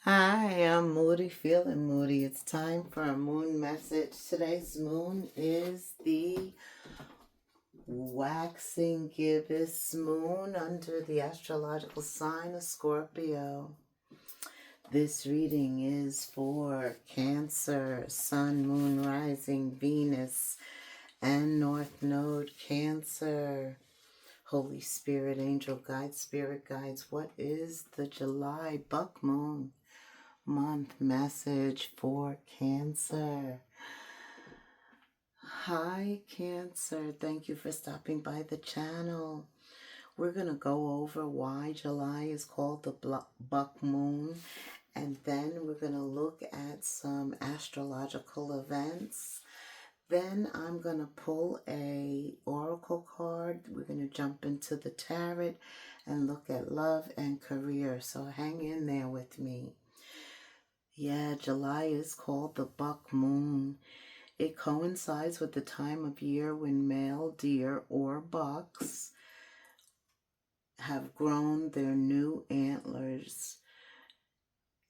Hi, I'm Moody, feeling Moody. It's time for a moon message. Today's moon is the waxing gibbous moon under the astrological sign of Scorpio. This reading is for Cancer, Sun, Moon, Rising, Venus, and North Node Cancer. Holy Spirit, Angel Guides, Spirit Guides, what is the July Buck Moon month message for Cancer? Hi Cancer, thank you for stopping by the channel. We're going to go over why July is called the Buck Moon, and then we're going to look at some astrological events. Then I'm going to pull a oracle card. We're going to jump into the tarot and look at love and career, so hang in there with me. Yeah, July is called the Buck Moon. It coincides with the time of year when male deer or bucks have grown their new antlers.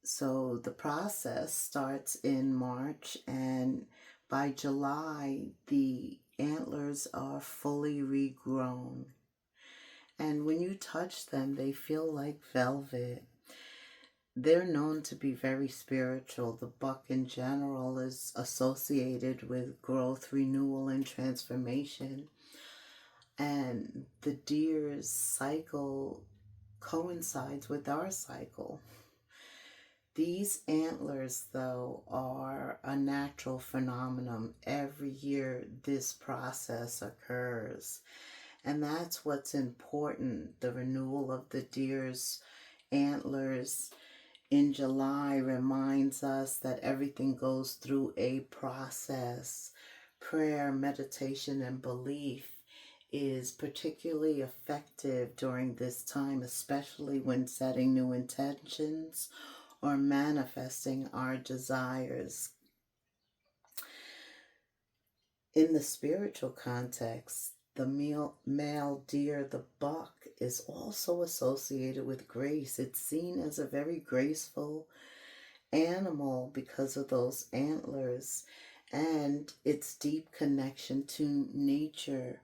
So the process starts in March, and by July, the antlers are fully regrown. And when you touch them, they feel like velvet. They're known to be very spiritual. The buck in general is associated with growth, renewal, and transformation. And the deer's cycle coincides with our cycle. These antlers, though, are a natural phenomenon. Every year this process occurs. And that's what's important. The renewal of the deer's antlers in July reminds us that everything goes through a process. Prayer, meditation, and belief is particularly effective during this time, especially when setting new intentions or manifesting our desires. In the spiritual context, the male deer, the buck, is also associated with grace. It's seen as a very graceful animal because of those antlers and its deep connection to nature.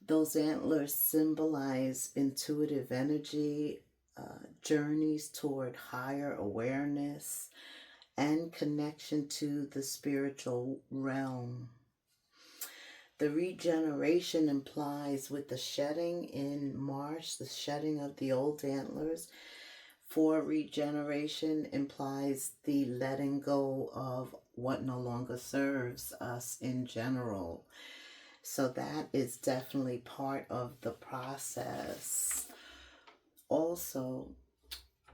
Those antlers symbolize intuitive energy, journeys toward higher awareness, and connection to the spiritual realm. The regeneration implies with the shedding in March, the shedding of the old antlers. For regeneration implies the letting go of what no longer serves us in general. So that is definitely part of the process. Also,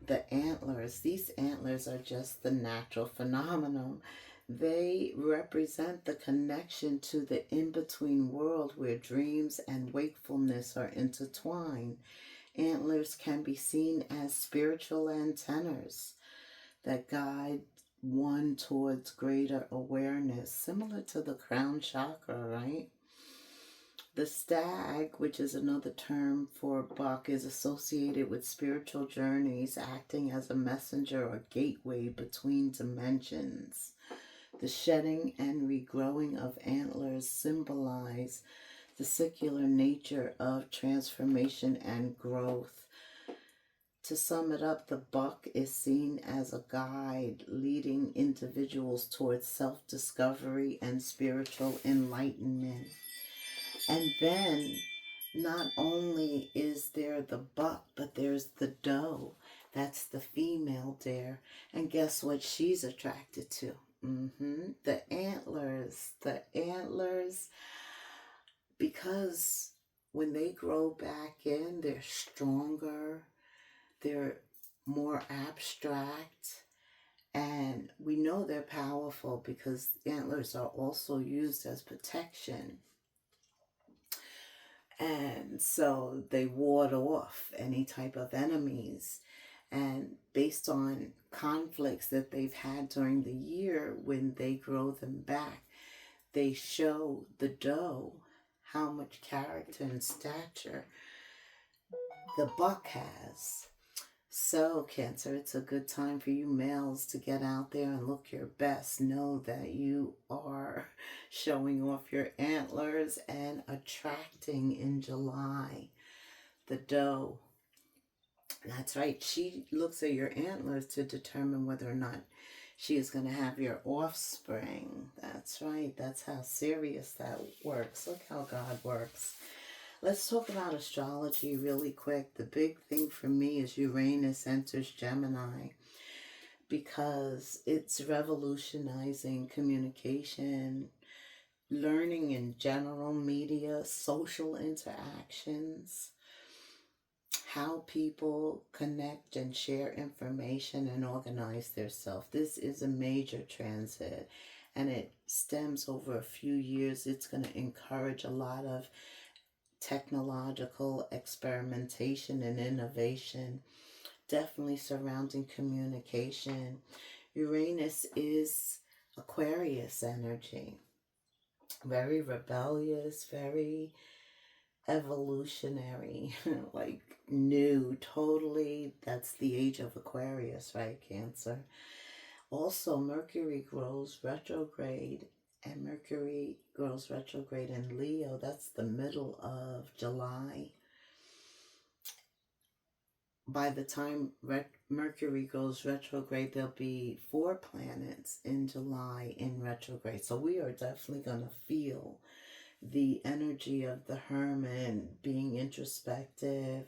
the antlers, these antlers are just the natural phenomenon. They represent the connection to the in-between world where dreams and wakefulness are intertwined. Antlers can be seen as spiritual antennas that guide one towards greater awareness, similar to the crown chakra, right? The stag, which is another term for buck, is associated with spiritual journeys, acting as a messenger or gateway between dimensions. The shedding and regrowing of antlers symbolize the secular nature of transformation and growth. To sum it up, the buck is seen as a guide leading individuals towards self-discovery and spiritual enlightenment. And then not only is there the buck, but there's the doe. That's the female deer. And guess what she's attracted to? The antlers. The antlers, because when they grow back in, they're stronger, they're more abstract, and we know they're powerful because antlers are also used as protection. And so they ward off any type of enemies. And based on conflicts that they've had during the year, when they grow them back, they show the doe how much character and stature the buck has. So, Cancer, it's a good time for you males to get out there and look your best. Know that you are showing off your antlers and attracting in July the doe. That's right. She looks at your antlers to determine whether or not she is going to have your offspring. That's right. That's how serious that works. Look how God works. Let's talk about astrology really quick. The big thing for me is Uranus enters Gemini because it's revolutionizing communication, learning in general, media, social interactions, how people connect and share information and organize themselves. This is a major transit and it stems over a few years. It's going to encourage a lot of technological experimentation and innovation, definitely surrounding communication. Uranus is Aquarius energy, very rebellious, very evolutionary, like new, totally. That's the age of Aquarius, right, Cancer? Also, Mercury goes retrograde, and Mercury goes retrograde in Leo. That's the middle of July. By the time Mercury goes retrograde, there'll be 4 planets in July in retrograde. So we are definitely going to feel the energy of the hermit, being introspective,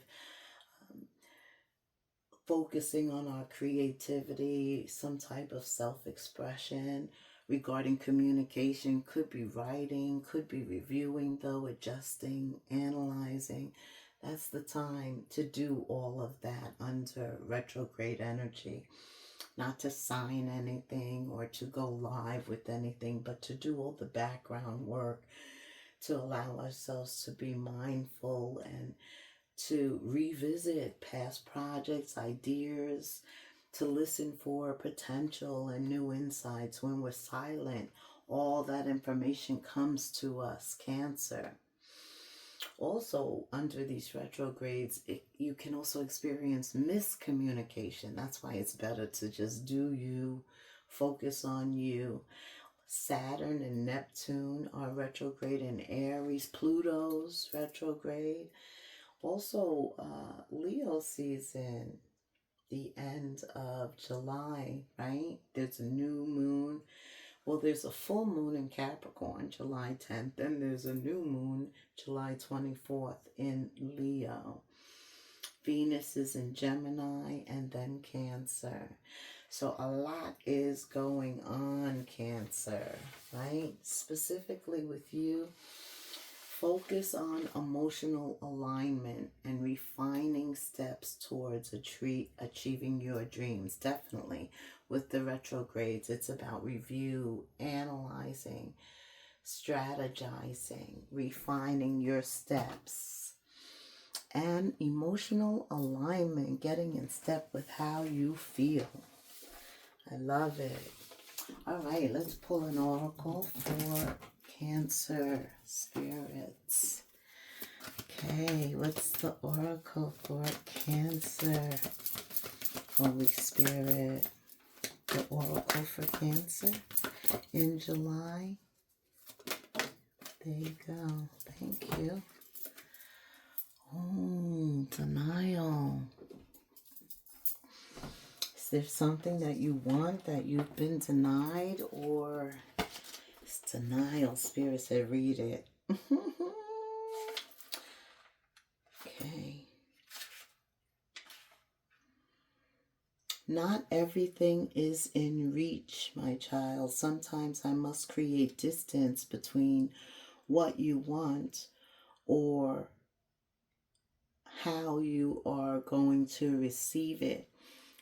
focusing on our creativity, some type of self-expression regarding communication. Could be writing, could be reviewing though, adjusting, analyzing. That's the time to do all of that under retrograde energy. Not to sign anything or to go live with anything, but to do all the background work, to allow ourselves to be mindful and to revisit past projects, ideas, to listen for potential and new insights. When we're silent, all that information comes to us, Cancer. Also, under these retrogrades, you can also experience miscommunication. That's why it's better to just do you, focus on you. Saturn and Neptune are retrograde in Aries. Pluto's retrograde. Also, Leo season, the end of July, right? There's a new moon. Well, there's a full moon in Capricorn, July 10th. Then there's a new moon, July 24th in Leo. Venus is in Gemini and then Cancer. So a lot is going on, Cancer, right? Specifically with you, focus on emotional alignment and refining steps towards achieving your dreams. Definitely with the retrogrades, it's about review, analyzing, strategizing, refining your steps, and emotional alignment, getting in step with how you feel. I love it. All right, let's pull an oracle for Cancer spirits. Okay, what's the oracle for Cancer? Holy Spirit, the oracle for Cancer in July. There you go. Thank you. Oh, denial. Is there something that you want that you've been denied, or it's denial? Spirit said read it. Okay. Not everything is in reach, my child. Sometimes I must create distance between what you want or how you are going to receive it.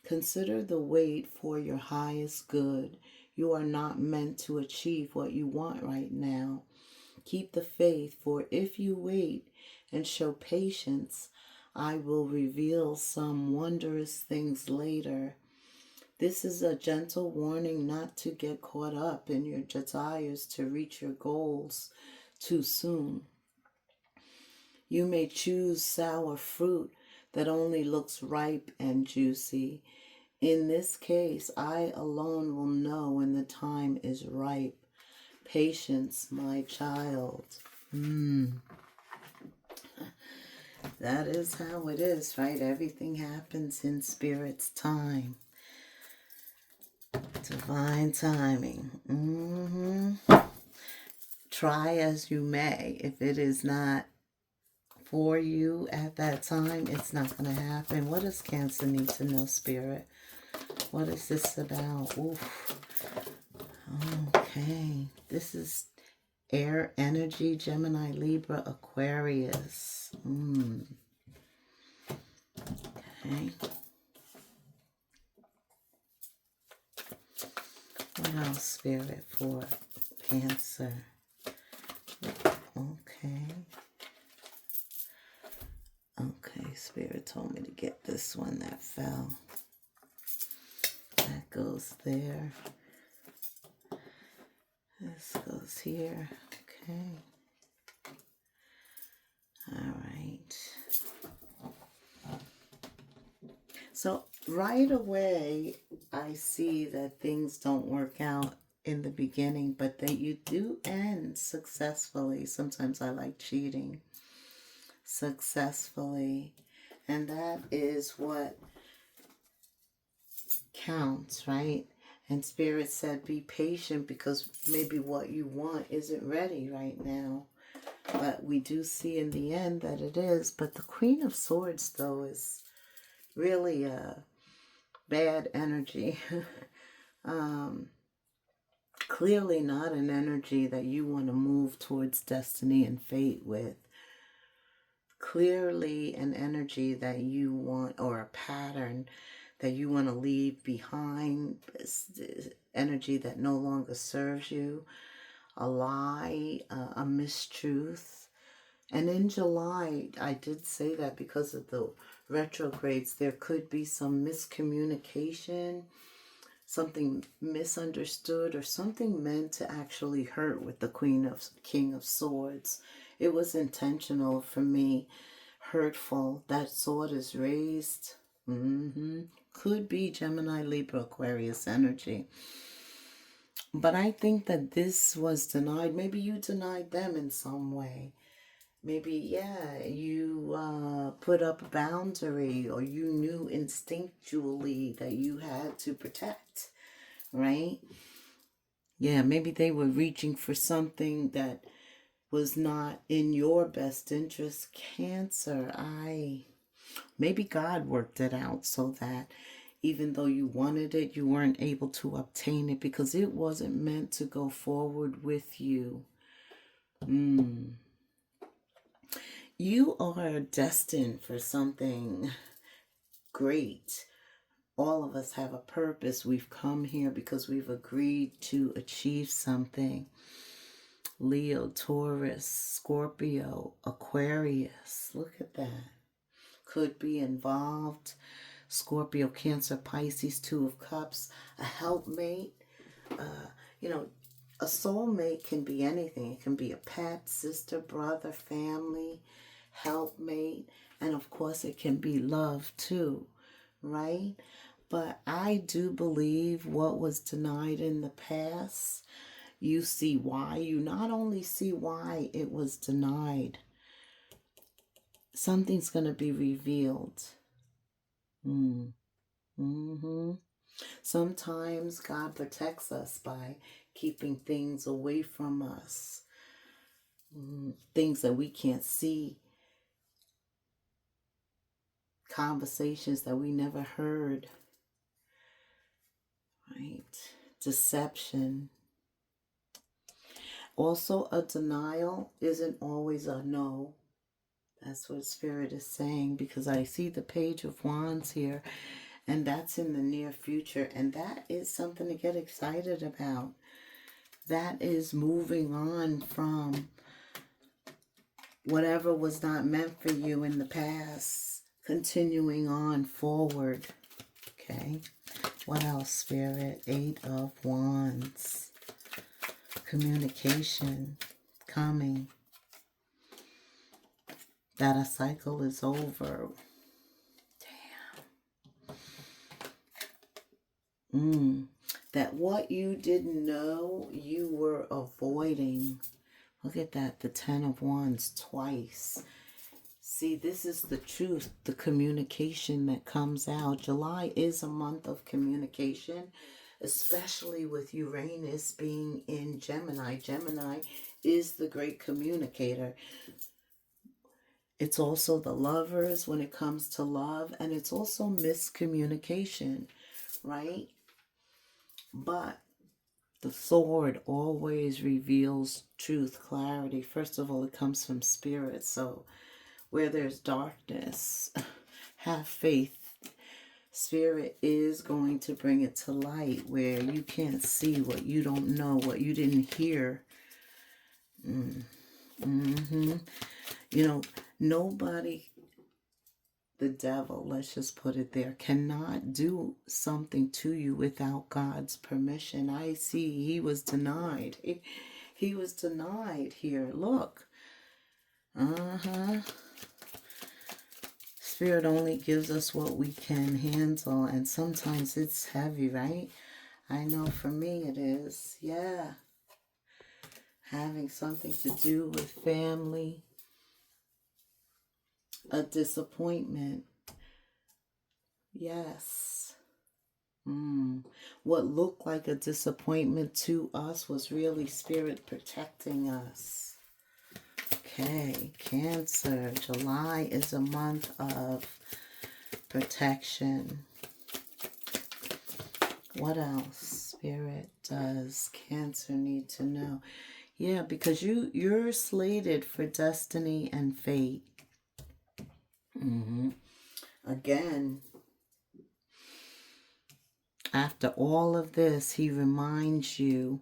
Consider the wait for your highest good. You are not meant to achieve what you want right now. Keep the faith, for if you wait and show patience, I will reveal some wondrous things later. This is a gentle warning not to get caught up in your desires to reach your goals too soon. You may choose sour fruit that only looks ripe and juicy. In this case, I alone will know when the time is ripe. Patience, my child. That is how it is, right? Everything happens in Spirit's time. Divine timing. Try as you may. If it is not for you at that time, it's not going to happen. What does Cancer need to know, Spirit? What is this about? Oof. Okay. This is air energy, Gemini, Libra, Aquarius. Okay. What else, Spirit, for Cancer? Okay. Okay, Spirit told me to get this one that fell. That goes there. This goes here. Okay. All right. So right away, I see that things don't work out in the beginning, but that you do end successfully. Sometimes I like cheating. Successfully. And that is what counts, right? And Spirit said, be patient because maybe what you want isn't ready right now. But we do see in the end that it is. But the Queen of Swords, though, is really a bad energy. Clearly not an energy that you want to move towards destiny and fate with. Clearly an energy that you want, or a pattern that you want to leave behind. Energy that no longer serves you. A lie, a mistruth. And in July, I did say that because of the retrogrades, there could be some miscommunication, something misunderstood, or something meant to actually hurt with the King of Swords. It was intentional for me, hurtful. That sword is raised. Could be Gemini, Libra, Aquarius energy. But I think that this was denied. Maybe you denied them in some way. Maybe, yeah, you put up a boundary, or you knew instinctually that you had to protect, right? Yeah, maybe they were reaching for something that was not in your best interest. Cancer, maybe God worked it out so that even though you wanted it, you weren't able to obtain it because it wasn't meant to go forward with you. You are destined for something great. All of us have a purpose. We've come here because we've agreed to achieve something. Leo, Taurus, Scorpio, Aquarius. Look at that. Could be involved. Scorpio, Cancer, Pisces, Two of Cups, a helpmate. A soulmate can be anything. It can be a pet, sister, brother, family, helpmate, and of course it can be love too, right? But I do believe what was denied in the past, you see why. You not only see why it was denied, something's going to be revealed. Sometimes God protects us by keeping things away from us. Things that we can't see. Conversations that we never heard. Right? Deception. Also, a denial isn't always a no. That's what Spirit is saying, because I see the Page of Wands here, and that's in the near future, and that is something to get excited about. That is moving on from whatever was not meant for you in the past, continuing on forward. Okay, what else, Spirit? 8 of Wands. Communication coming. That a cycle is over. That what you didn't know, you were avoiding. Look at that, the 10 of Wands twice. See, this is the truth, the communication that comes out. July is a month of communication, especially with Uranus being in Gemini. Gemini is the great communicator. It's also the lovers when it comes to love, and it's also miscommunication, right? But the sword always reveals truth, clarity. First of all, it comes from spirit. So where there's darkness, have faith. Spirit is going to bring it to light where you can't see what you don't know, what you didn't hear. You know, nobody, the devil, let's just put it there, cannot do something to you without God's permission. I see he was denied. He was denied here. Look. Spirit only gives us what we can handle, and sometimes it's heavy, right? I know for me it is. Yeah. Having something to do with family. A disappointment. Yes. What looked like a disappointment to us was really Spirit protecting us. Okay, Cancer. July is a month of protection. What else, Spirit, does Cancer need to know? Yeah, because you're slated for destiny and fate. Again, after all of this, he reminds you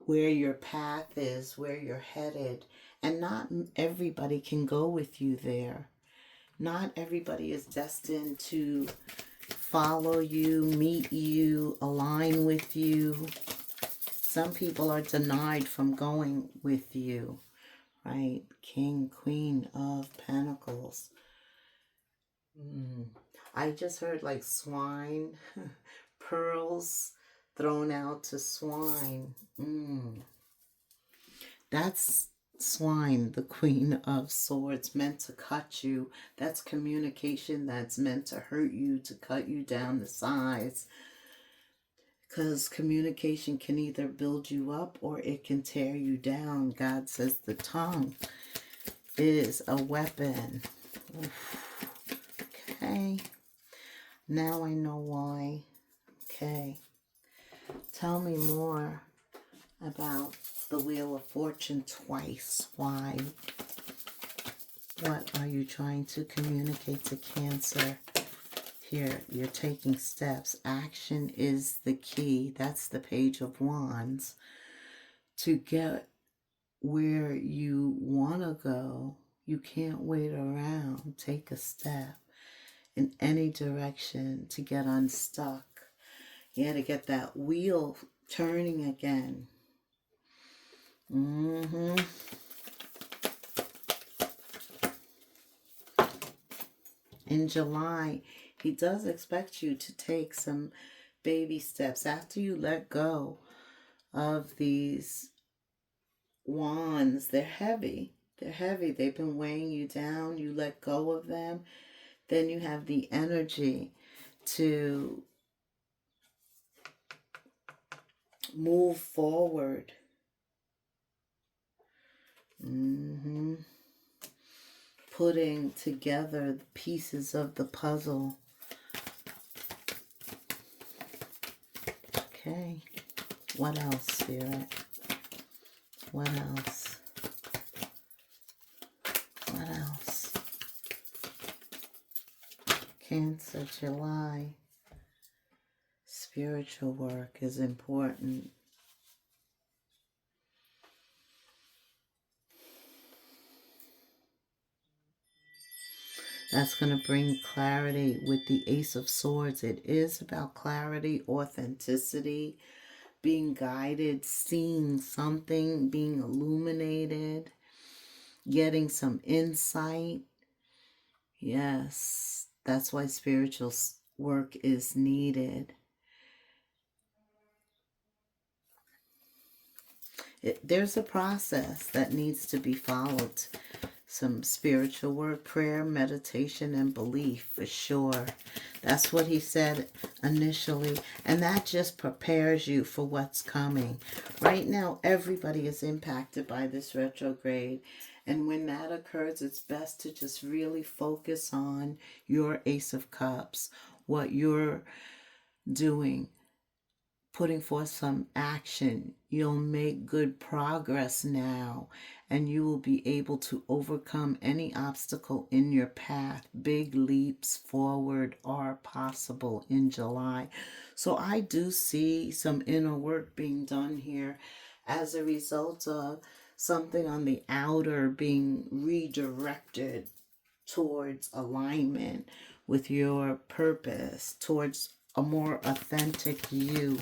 where your path is, where you're headed. And not everybody can go with you there. Not everybody is destined to follow you, meet you, align with you. Some people are denied from going with you, right? King, Queen of Pentacles. I just heard like swine, pearls thrown out to swine. That's swine, the Queen of Swords, meant to cut you. That's communication that's meant to hurt you, to cut you down to size. Because communication can either build you up or it can tear you down. God says the tongue is a weapon. Okay. Now I know why. Okay. Tell me more about the Wheel of Fortune twice. Why? What are you trying to communicate to Cancer? Here, you're taking steps. Action is the key. That's the Page of Wands. To get where you want to go, you can't wait around. Take a step in any direction to get unstuck. Yeah, to get that wheel turning again. In July, he does expect you to take some baby steps after you let go of these wands. They're heavy. They're heavy. They've been weighing you down. You let go of them. Then you have the energy to move forward. Putting together the pieces of the puzzle. Okay. What else, Spirit? What else? What else? Cancer, July. Spiritual work is important. That's going to bring clarity with the Ace of Swords. It is about clarity, authenticity, being guided, seeing something, being illuminated, getting some insight. Yes, that's why spiritual work is needed. There's a process that needs to be followed. Some spiritual work, prayer, meditation, and belief for sure. That's what he said initially. And that just prepares you for what's coming. Right now, everybody is impacted by this retrograde. And when that occurs, it's best to just really focus on your Ace of Cups, what you're doing, putting forth some action. You'll make good progress now, and you will be able to overcome any obstacle in your path. Big leaps forward are possible in July. So I do see some inner work being done here as a result of something on the outer being redirected towards alignment with your purpose, towards a more authentic you.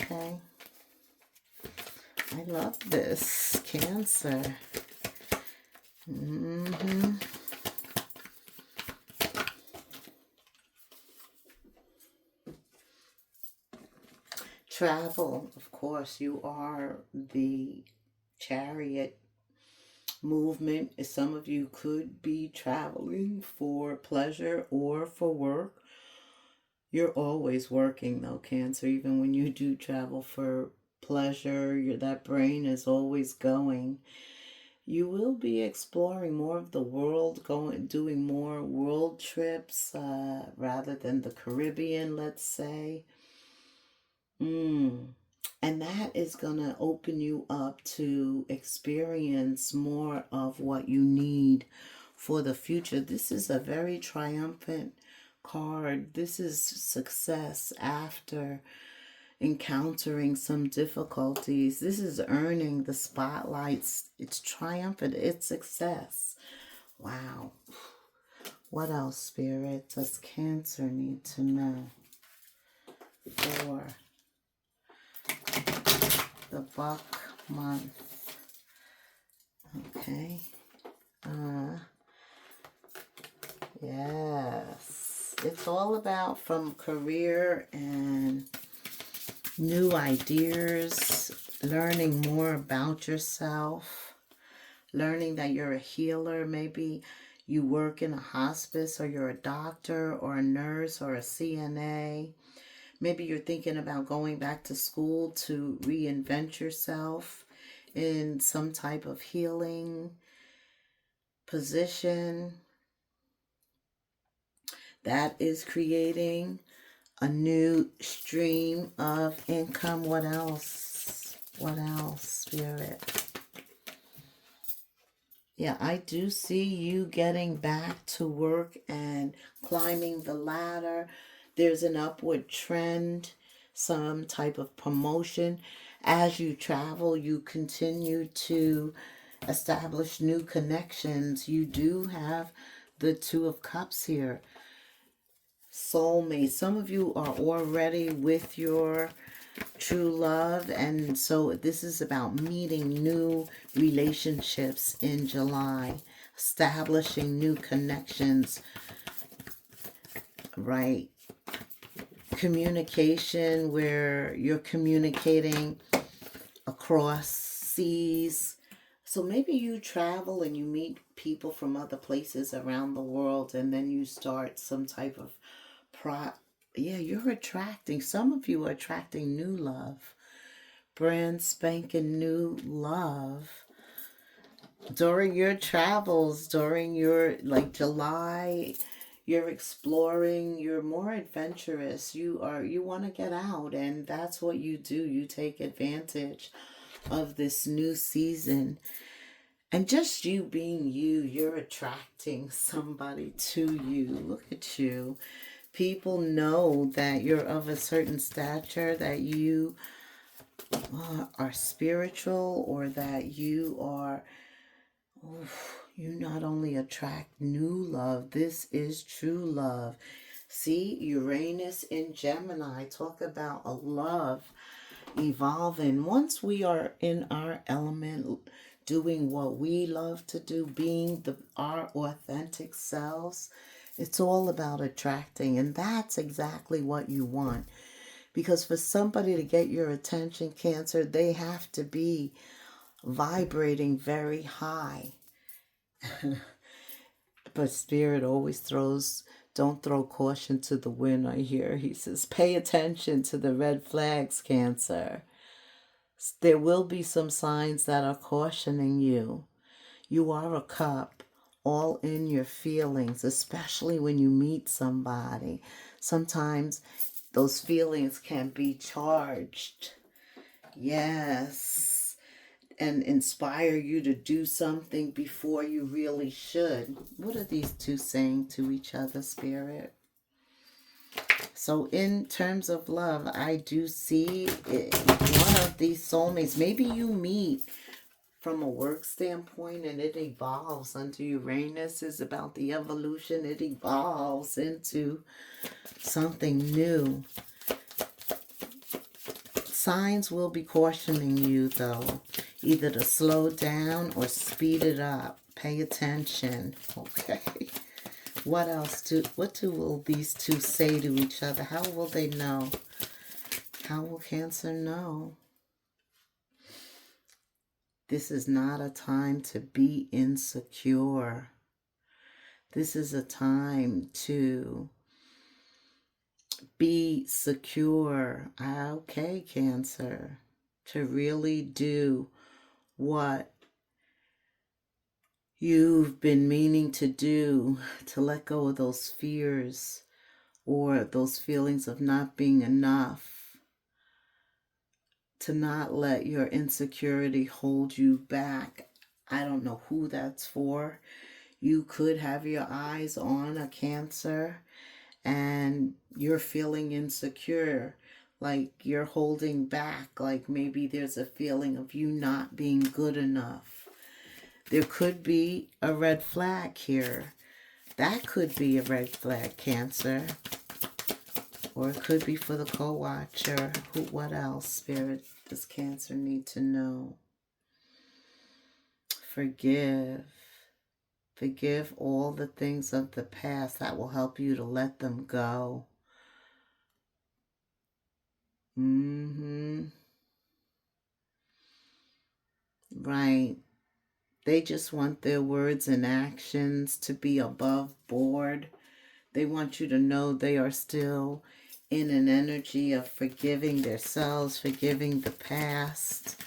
Okay. I love this, Cancer. Travel, of course, you are the Chariot movement. Some of you could be traveling for pleasure or for work. You're always working though, Cancer. Even when you do travel for pleasure, that brain is always going. You will be exploring more of the world, doing more world trips rather than the Caribbean, let's say. And that is going to open you up to experience more of what you need for the future. This is a very triumphant card. This is success after encountering some difficulties. This is earning the spotlights. It's triumphant. It's success. Wow. What else, Spirit, does Cancer need to know for the buck month? Okay. Yes. It's all about from career and new ideas, learning more about yourself, learning that you're a healer. Maybe you work in a hospice, or you're a doctor or a nurse or a CNA. Maybe you're thinking about going back to school to reinvent yourself in some type of healing position. That is creating a new stream of income. What else? What else, Spirit? Yeah, I do see you getting back to work and climbing the ladder. There's an upward trend, some type of promotion. As you travel, you continue to establish new connections. You do have the Two of Cups here. Soulmate. Some of you are already with your true love, and so this is about meeting new relationships in July, establishing new connections, right? Communication, where you're communicating across seas. So maybe you travel and you meet people from other places around the world, and then you start some type of you're attracting, some of you are attracting new love, brand spanking new love during your travels, during your July. You're exploring, you're more adventurous, you want to get out, and that's what you do. You take advantage of this new season. And just you being you, you're attracting somebody to you. Look at you. People know that you're of a certain stature, that you are spiritual, or that you are, you not only attract new love, this is true love. See, Uranus in Gemini, talk about a love evolving. Once we are in our element, doing what we love to do, being our authentic selves, it's all about attracting, and that's exactly what you want. Because for somebody to get your attention, Cancer, they have to be vibrating very high. But Spirit always don't throw caution to the wind, I hear. He says, pay attention to the red flags, Cancer. There will be some signs that are cautioning you. You are a cup, all in your feelings, especially when you meet somebody. Sometimes those feelings can be charged. Yes. And inspire you to do something before you really should. What are these two saying to each other, Spirit? So in terms of love, I do see one of these soulmates. Maybe you meet from a work standpoint and it evolves under Uranus is about the evolution. It evolves into something new. Signs will be cautioning you, though, either to slow down or speed it up. Pay attention. Okay. What will these two say to each other? How will they know? How will Cancer know? This is not a time to be insecure. This is a time to be secure. Okay, Cancer. To really do what you've been meaning to do, to let go of those fears or those feelings of not being enough, to not let your insecurity hold you back. I don't know who that's for. You could have your eyes on a Cancer and you're feeling insecure, like you're holding back, like maybe there's a feeling of you not being good enough. There could be a red flag here. That could be a red flag, Cancer. Or it could be for the co-watcher. What else, Spirit, does Cancer need to know? Forgive. Forgive all the things of the past. That will help you to let them go. Right. They just want their words and actions to be above board. They want you to know they are still in an energy of forgiving themselves, forgiving the past.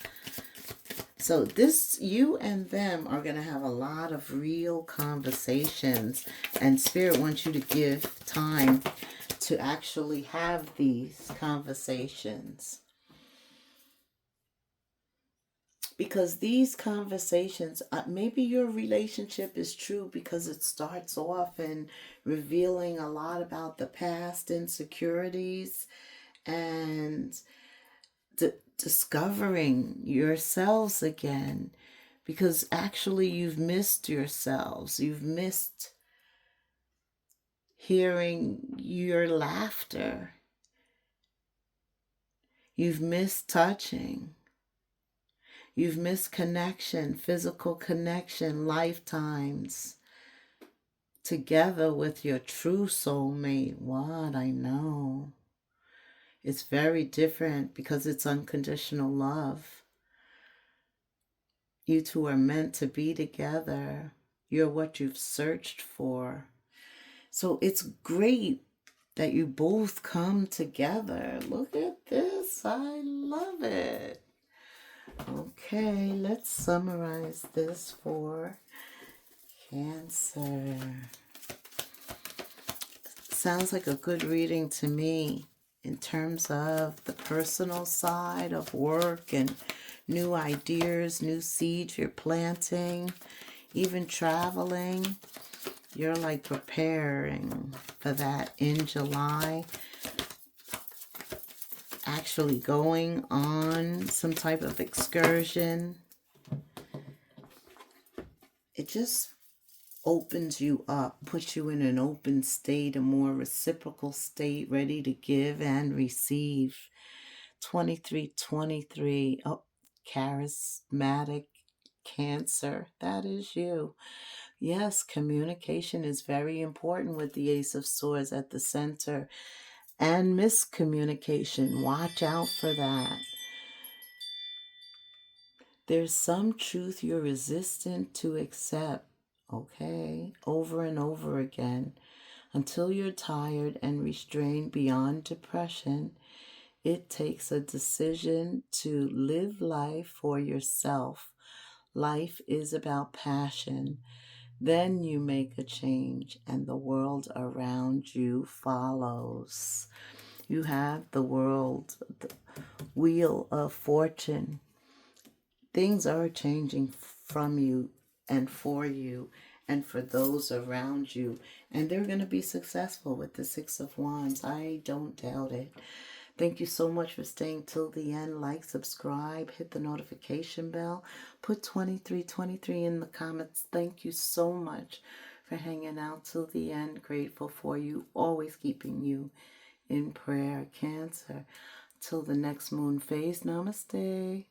So you and them are going to have a lot of real conversations, and Spirit wants you to give time to actually have these conversations. Because these conversations, maybe your relationship is true because it starts off in revealing a lot about the past insecurities and discovering yourselves again. Because actually you've missed yourselves. You've missed hearing your laughter. You've missed touching. You've missed connection, physical connection, lifetimes together with your true soulmate. What I know. It's very different because it's unconditional love. You two are meant to be together. You're what you've searched for. So it's great that you both come together. Look at this. I love it. Okay, let's summarize this for Cancer. Sounds like a good reading to me in terms of the personal side of work and new ideas, new seeds you're planting, even traveling. You're like preparing for that in July. Actually going on some type of excursion. It just opens you up, puts you in an open state, a more reciprocal state, ready to give and receive. 2323. Oh, charismatic Cancer. That is you. Yes, communication is very important with the Ace of Swords at the center. and miscommunication. Watch out for that. There's some truth you're resistant to accept, okay, over and over again, until you're tired and restrained beyond depression. It takes a decision to live life for yourself. Life is about passion. Then you make a change, and the world around you follows. You have the world, the wheel of fortune. Things are changing from you and for you and for those around you. And they're going to be successful with the Six of Wands. I don't doubt it. Thank you so much for staying till the end. Like, subscribe, hit the notification bell. Put 2323 in the comments. Thank you so much for hanging out till the end. Grateful for you. Always keeping you in prayer. Cancer. Till the next moon phase. Namaste.